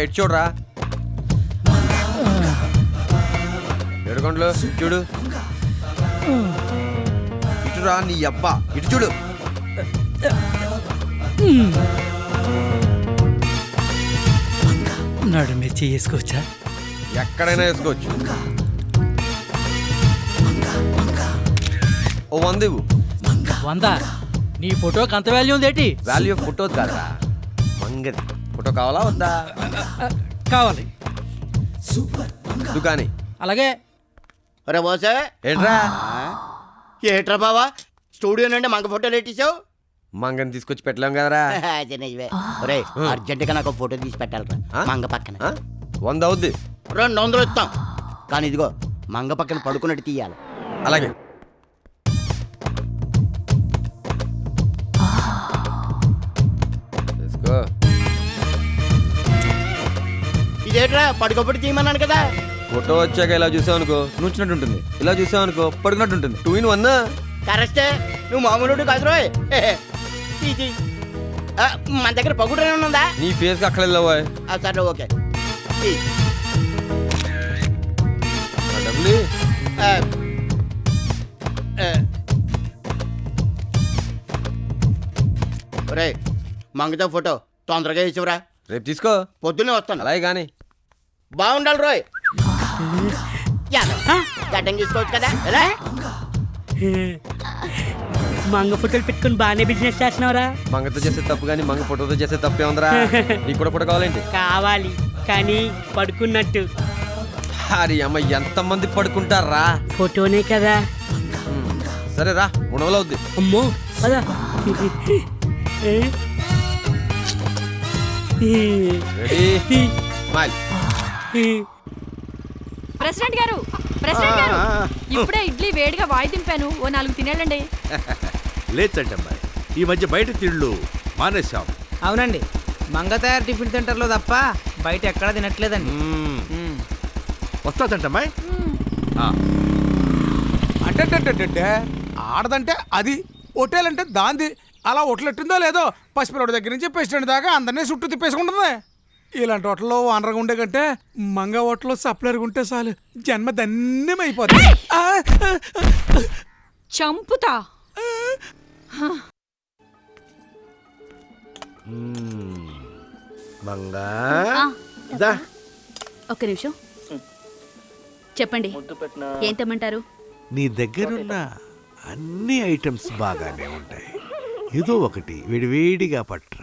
ఇటు చూడరా, ఎడుకొండలు చూడు, ఇటురా నీ అబ్బా, ఇటు చూడు. నాడు మీద చేసుకోవచ్చా? ఎక్కడైనా వేసుకోవచ్చు. ఓ 100 ఇవ్వు. 100? నీ ఫోటోకి అంత వాల్యూ ఉందేటి? వాల్యూ ఆఫ్ ఫోటో కాదురా, మంగది. ఫోటో కావాలా వద్దా? కావాలి. దుకాణి. అలాగే. అరే బోసే ఏంట్రా? ఏట్రా బావా, స్టూడియో నుండి మంగ ఫోటోలు ఎట్టిసావు? మంగని తీసుకొచ్చి పెట్టలేం కదరా. ఒరే అర్జెంటుగా నాకు ఫోటో తీసి పెట్టాలరా మంగ పక్కన. 100 అవుద్ది. 200 ఇస్తాం, కానీ ఇదిగో మంగ పక్కన పడుకున్నట్టు తీయాలి. అలాగే. తీసుకో. ఇదేట్రా పడుకోబడి తీయమన్నాను కదా. ఫోటో వచ్చాక ఇలా చూసావు అనుకో నూచినట్టు ఉంటుంది, ఇలా చూసావు అనుకో పడుకున్నట్టు ఉంటుంది. 2 in 1. కరెక్టే, నువ్వు మామూలు కాదు రోయ్. మన దగ్గర పగుడు ఉందా? నీ ఫేస్కి అక్కడెళ్ళవా? సరే ఓకే. డబ్బులు ఒరే మంగతో ఫోటో తొందరగా ఇచ్చివరా. రేపు తీసుకో, పొద్దున్నే వస్తాను. అలాగే కానీ. బాగుండాలి రోయ్. గడ్డం తీసుకోవచ్చు కదా. ఎలా మంగ ఫోటోలు పెట్టుకుని బాగానే బిజినెస్ చేస్తున్నావురా. మంగతో చేసే తప్పు కానీ మంగ ఫోటోతో చేసే తప్పే ఉందిరా. నీకు కూడా ఫోటో కావాలేంటి? కావాలి, కానీ పడుకున్నట్టు. అరే అమ్మ, ఎంతమంది పడుకుంటారా? ఫోటోనే కదా. సరే రా, 300 అవుద్ది. అమ్మో పదా. Ready, smile. ప్రెసిడెంట్ గారు, ఇప్పుడే ఇడ్లీ వేడిగా వాయి దింపాను, ఓ 4 తినేళ్ళండి. లేచంటమ్మా, ఈ మధ్య బయట తిళ్ళు మానేశాం. అవునండి, మంగ తయారు టిఫిన్ సెంటర్లో తప్ప బయట ఎక్కడా తినట్లేదండి. వస్తాదంటమ్మా. అంటే ఆడదంటే అది, హోటల్ అంటే దాంది. అలా హోటలెట్టిందో లేదో పసిపిల్లడి దగ్గర నుంచి ప్రెసిడెంట్ దాకా అందరినీ చుట్టూ తిప్పేసుకుంటుంది. ఇలాంటి హోటల్లో ఓనర్గా ఉండే కంటే మంగ హోటల్లో సప్లైర్గా ఉంటే చాలు, జన్మ ధన్యమైపోతుంది. చంపుతా. మంగా ఒక్క నిమిషం చెప్పండి, ఏం తెమ్మంటారు? నీ దగ్గరున్న అన్ని ఐటమ్స్ బాగానే ఉంటాయి, ఏదో ఒకటి వేడివేడిగా పట్రా.